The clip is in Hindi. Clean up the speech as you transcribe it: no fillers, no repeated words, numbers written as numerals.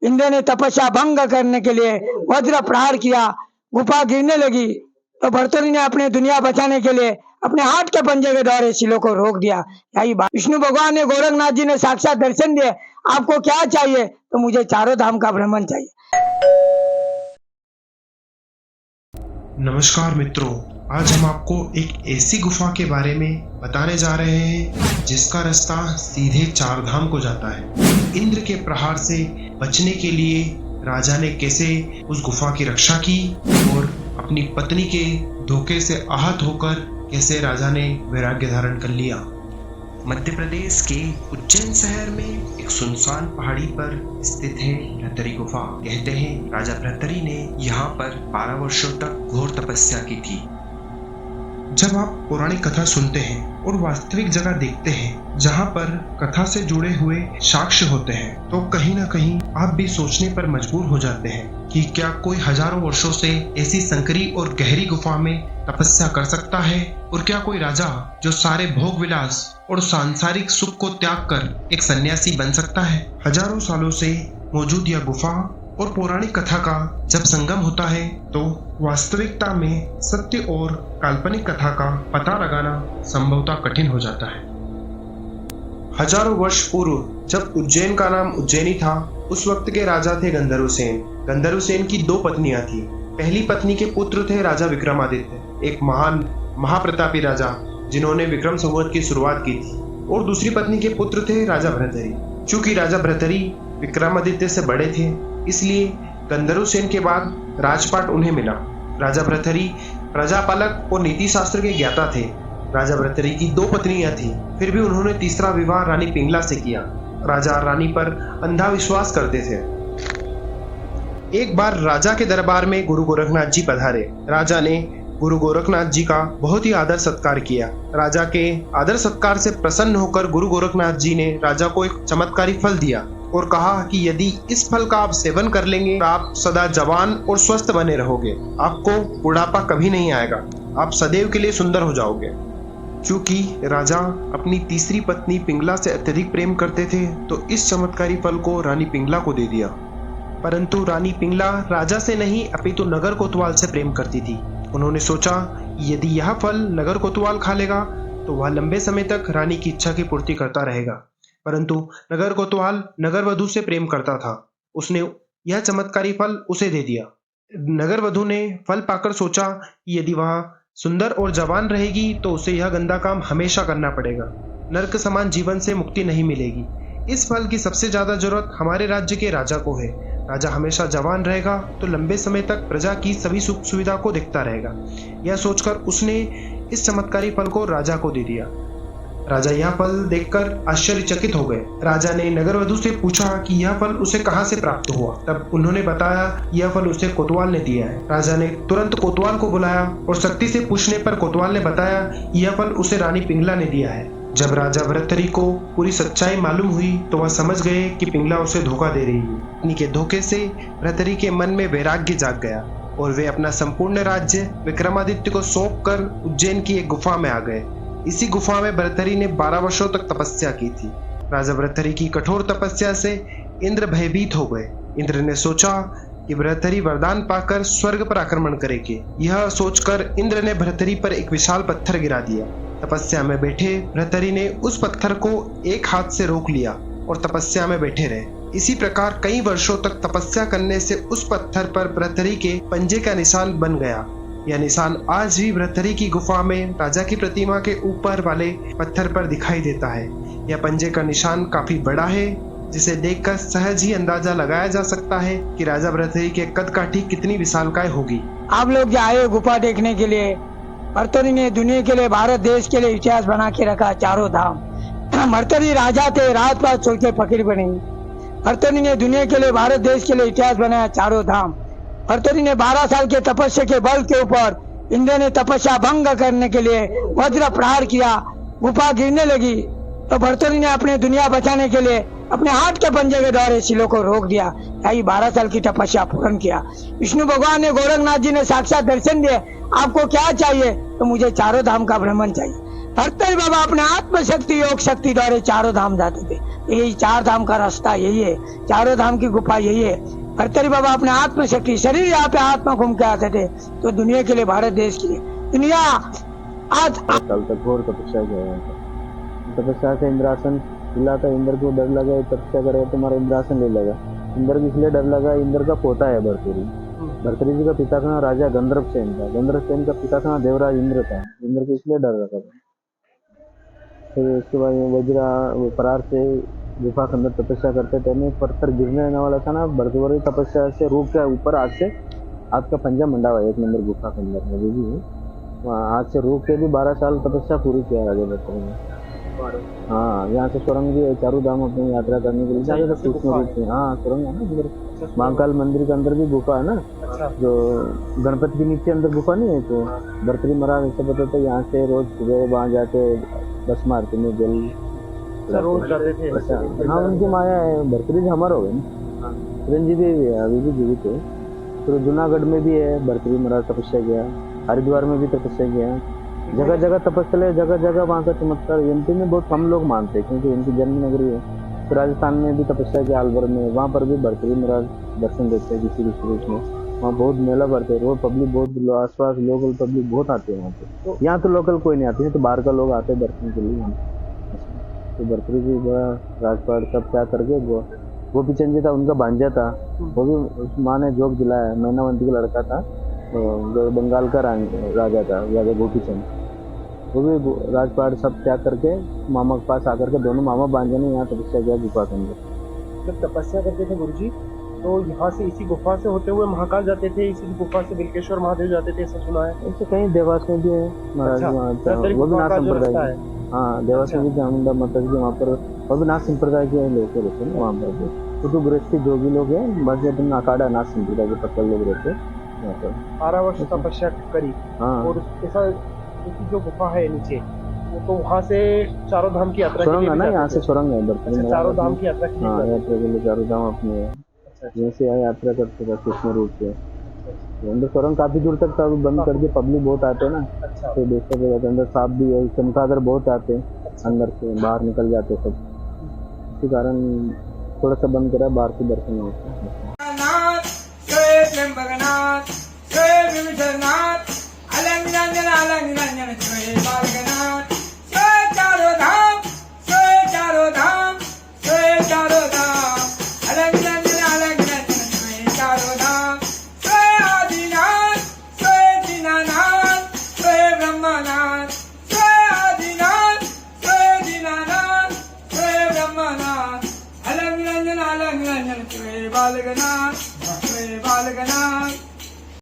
इंद्र ने तपस्या भंग करने के लिए वज्र प्रहार किया, गुफा गिरने लगी तो भर्तृहरि ने अपने दुनिया बचाने के लिए अपने हाथ के पंजे के द्वारा शिलों को रोक दिया। यही बात विष्णु भगवान ने गोरखनाथ जी ने साक्षात दर्शन दिए। आपको क्या चाहिए? तो मुझे चारों धाम का भ्रमण चाहिए। नमस्कार मित्रों, आज हम आपको एक ऐसी गुफा के बारे में बताने जा रहे हैं जिसका रास्ता सीधे चार धाम को जाता है। इंद्र के प्रहार से बचने के लिए राजा ने कैसे उस गुफा की रक्षा की और अपनी पत्नी के धोखे से आहत होकर कैसे राजा ने वैराग्य धारण कर लिया। मध्य प्रदेश के उज्जैन शहर में एक सुनसान पहाड़ी पर स्थित है भर्तृहरि गुफा। कहते हैं राजा भर्तृहरि ने यहाँ पर 12 वर्षों तक घोर तपस्या की थी। जब आप पौराणिक कथा सुनते हैं और वास्तविक जगह देखते हैं जहाँ पर कथा से जुड़े हुए साक्ष्य होते हैं, तो कहीं ना कहीं आप भी सोचने पर मजबूर हो जाते हैं कि क्या कोई हजारों वर्षों से ऐसी संकरी और गहरी गुफा में तपस्या कर सकता है, और क्या कोई राजा जो सारे भोग विलास और सांसारिक सुख को त्याग कर एक सन्यासी बन सकता है। हजारों सालों से मौजूद यह गुफा और पौराणिक कथा का जब संगम होता है तो वास्तविकता में सत्य और काल्पनिक कथा का पता लगाना संभवतः कठिन हो जाता है। हजारों वर्ष पूर्व जब उज्जैन का नाम उज्जैनी था, उस वक्त के राजा थे गंधर्वसेन। गंधर्वसेन की 2 पत्नियां थी। पहली पत्नी के पुत्र थे राजा विक्रमादित्य, एक महान महाप्रतापी राजा जिन्होंने विक्रम संवत की शुरुआत की थी, और दूसरी पत्नी के पुत्र थे राजा भर्तृहरि। चूंकि राजा भर्तृहरि विक्रमादित्य से बड़े थे, इसलिए गंधर्वसेन के बाद राजपाट उन्हें मिला। राजा भर्तृहरि प्रजापालक और नीति शास्त्र के ज्ञाता थे। राजा भर्तृहरि की 2 पत्नियां थी, फिर भी उन्होंने तीसरा विवाह रानी पिंगला से किया। राजा रानी पर अंधा विश्वास करते थे। एक बार राजा के दरबार में गुरु गोरखनाथ जी पधारे। राजा ने गुरु गोरखनाथ जी का बहुत ही आदर सत्कार किया। राजा के आदर सत्कार से प्रसन्न होकर गुरु गोरखनाथ जी ने राजा को एक चमत्कारी फल दिया और कहा कि यदि इस फल का आप सेवन कर लेंगे तो आप सदा जवान और स्वस्थ बने रहोगे, आपको बुढ़ापा कभी नहीं आएगा, आप सदैव के लिए सुंदर हो जाओगे। चूंकि राजा अपनी तीसरी पत्नी पिंगला से अत्यधिक प्रेम करते थे, तो इस चमत्कारी फल को रानी पिंगला को दे दिया। परंतु रानी पिंगला राजा से नहीं अपितु नगर कोतवाल से प्रेम करती थी। उन्होंने सोचा यदि यह फल नगर कोतवाल खा लेगा तो वह लंबे समय तक रानी की इच्छा की पूर्ति करता रहेगा। परंतु नगर कोतवाल नगर वधू से प्रेम करता था। उसने यह चमत्कारी फल उसे दे दिया। नगर वधू ने फल पाकर सोचा कि यदि वह सुंदर और जवान रहेगी तो उसे यह गंदा काम हमेशा करना पड़ेगा, नरक समान जीवन से मुक्ति नहीं मिलेगी। इस फल की सबसे ज्यादा जरूरत हमारे राज्य के राजा को है। राजा हमेशा जवान रहेगा तो लंबे समय तक प्रजा की सभी सुख सुविधा को देखता रहेगा। यह सोचकर उसने इस चमत्कारी फल को राजा को दे दिया। राजा यह फल देखकर आश्चर्यचकित हो गए। राजा ने नगरवधु से पूछा कि यह फल उसे कहां से प्राप्त हुआ। तब उन्होंने बताया यह फल उसे कोतवाल ने दिया है। राजा ने तुरंत कोतवाल को बुलाया और सख्ती से पूछने पर कोतवाल ने बताया यह फल उसे रानी पिंगला ने दिया है। जब राजा भर्तृहरि को पूरी सच्चाई मालूम हुई तो वह समझ गए कि पिंगला उसे धोखा दे रही है। पत्नी के धोखे से भर्तृहरि के मन में वैराग्य जाग गया और वे अपना संपूर्ण राज्य विक्रमादित्य को सौंप कर उज्जैन की एक गुफा में आ गए। इसी गुफा में भर्तृहरि ने 12 वर्षों तक तपस्या की थी। राजा भर्तृहरि की कठोर तपस्या से इंद्र भयभीत हो गए। इंद्र ने सोचा कि भर्तृहरि वरदान पाकर स्वर्ग पर आक्रमण करेंगे। यह सोचकर इंद्र ने भर्तृहरि पर एक विशाल पत्थर गिरा दिया। तपस्या में बैठे भर्तृहरि ने उस पत्थर को एक हाथ से रोक लिया और तपस्या में बैठे रहे। इसी प्रकार कई वर्षों तक तपस्या करने से उस पत्थर पर भर्तृहरि के पंजे का निशान बन गया। यह निशान आज भी भर्तृहरि की गुफा में राजा की प्रतिमा के ऊपर वाले पत्थर पर दिखाई देता है। यह पंजे का निशान काफी बड़ा है, जिसे देखकर सहज ही अंदाजा लगाया जा सकता है कि राजा भर्तृहरि के कद काठी कितनी विशालकाय होगी। आप लोग जो आए गुफा देखने के लिए, भर्तृहरि ने दुनिया के लिए, भारत देश के लिए इतिहास बना के रखा चारों धाम। भर्तृहरि राजा थे, रात पात छोड़ के फकीर बने। भर्तृहरि ने दुनिया के लिए, भारत देश के लिए इतिहास बनाया चारों धाम। भर्तृहरि ने 12 साल के तपस्या के बल के ऊपर इंद्र ने तपस्या भंग करने के लिए वज्र प्रहार किया, गुफा गिरने लगी तो भर्तृहरि ने अपने दुनिया बचाने के लिए अपने हाथ के पंजे के द्वारा शिलों को रोक दिया। यही 12 साल की तपस्या पूर्ण किया। विष्णु भगवान ने गोरखनाथ जी ने साक्षात दर्शन दिए। आपको क्या चाहिए? तो मुझे चारों धाम का भ्रमण चाहिए। भर्तरी बाबा अपने आत्मशक्ति योग शक्ति द्वारा चारों धाम जाते थे। यही चार धाम का रास्ता यही है, चारों धाम की गुफा यही है। भर्तरी बाबा अपने आत्मशक्ति शरीर यहाँ पे आत्मा घूम के आते थे, तो दुनिया के लिए, भारत देश के लिए, दुनिया आज साल तक घोर तपस्या किया यहाँ पर। तपस्या से इंद्रासन मिला था। इंद्र को डर लगा, तपस्या करेगा तुम्हारा इंद्रासन ले लेगा। इंद्र को इसलिए डर लगा, इंद्र का पोता है भर्तरी। भर्तरी जी का पिता का नाम राजा गंधर्वसेन था। गंधर्वसेन का पिता का नाम देवराज इंद्र था। इंद्र को इसलिए डर लगा था। फिर उसके बाद वज्रा परार से गुफा के अंदर तपस्या करते थे। पत्थर गिरने वाला था ना, भर्तरी तपस्या से रूप के ऊपर आज का पंजा मंडा हुआ 1 नंबर गुफा के अंदर में भी है। वहाँ आज से रूप के भी 12 साल तपस्या पूरी किया राजा भर्तरी ने। हाँ, यहाँ से सुरंग भी है, चारों धाम अपनी यात्रा करने के लिए। हाँ, सुरंग है ना इधर। महाकाल मंदिर के अंदर भी गुफा है ना, जो गणपति के नीचे अंदर गुफा नहीं है। तो भर्तरी महाराज ऐसे बताते यहाँ से रोज सुबह वहाँ जाके बस मारते में जल रोज जाते थे। हाँ, उनकी माया है। भर्तरी जी हमारा हो गए ना, चिरंजीवी भी है, अभी भी जीवित है। फिर जूनागढ़ में भी है, भर्तरी महाराज तपस्या किया। हरिद्वार में भी तपस्या किया। जगह जगह तपस्या, जगह जगह वहाँ का चमत्कार। एमपी में बहुत कम लोग मानते हैं क्योंकि इनकी जन्म नगरी है। तो राजस्थान में भी तपस्या किया, अलवर में, वहाँ पर भी भर्तरी महाराज दर्शन देते हैं किसी भी स्वरूप में। वहाँ बहुत मेला भरते हैं, रोज पब्लिक बहुत, आसपास लोकल पब्लिक बहुत आते हैं वहाँ पे। यहाँ तो लोकल कोई नहीं आते हैं, तो बाहर का लोग आते हैं दर्शन के लिए। तो भर्तरी जी बड़ा राजपाट सब क्या करके गोपी चंद जी था, उनका भांजा था, वो भी उस माँ ने जोग दिलाया। मैनावंती का लड़का था, जो बंगाल का राजा था, राजा गोपी चंद। वो भी राजपाट सब त्याग करके मामा के पास आकर के दोनों मामा भांजे ने यहाँ तपस्या किया गुफा के अंदर। जब तपस्या करते थे गुरुजी, तो यहाँ से इसी गुफा से होते हुए महाकाल जाते थे, इसी गुफा से बिल्केश्वर महादेव जाते थे, ऐसा सुना है। ऐसे कहीं देवास में भी है महाराज, वो भी नाथ संप्रदाय है। हाँ, देवास में भी चामुंडा माता जी वहाँ पर, वो भी नाथ संप्रदाय के लोग रहते हैं वहाँ पर। तो गृहस्थी जोगी लोग हैं, बस अपना अखाड़ा नाथ संप्रदाय के पक्का लोग रहते हैं यहाँ पर। 12 वर्ष तपस्या करी। हाँ, और ऐसा जो गुफा है नीचे, वो तो वहाँ से चारों धाम की यात्रा सुरंग है ना, यहाँ से सुरंग है भर्तरी। चारों धाम की यात्रा की। हाँ, यात्रा के लिए चारों धाम अपने जैसे यहाँ यात्रा करते थे कृष्ण रूप से। अंदर सुरंग काफी दूर तक था, बंद करके पब्लिक बहुत आते हैं ना, तो देखते थे अंदर सांप भी है, चमगादड़ बहुत आते हैं, अंदर से बाहर निकल जाते सब। इसी कारण थोड़ा सा बंद करा, बाहर से दर्शन होते हैं। बालगनाथ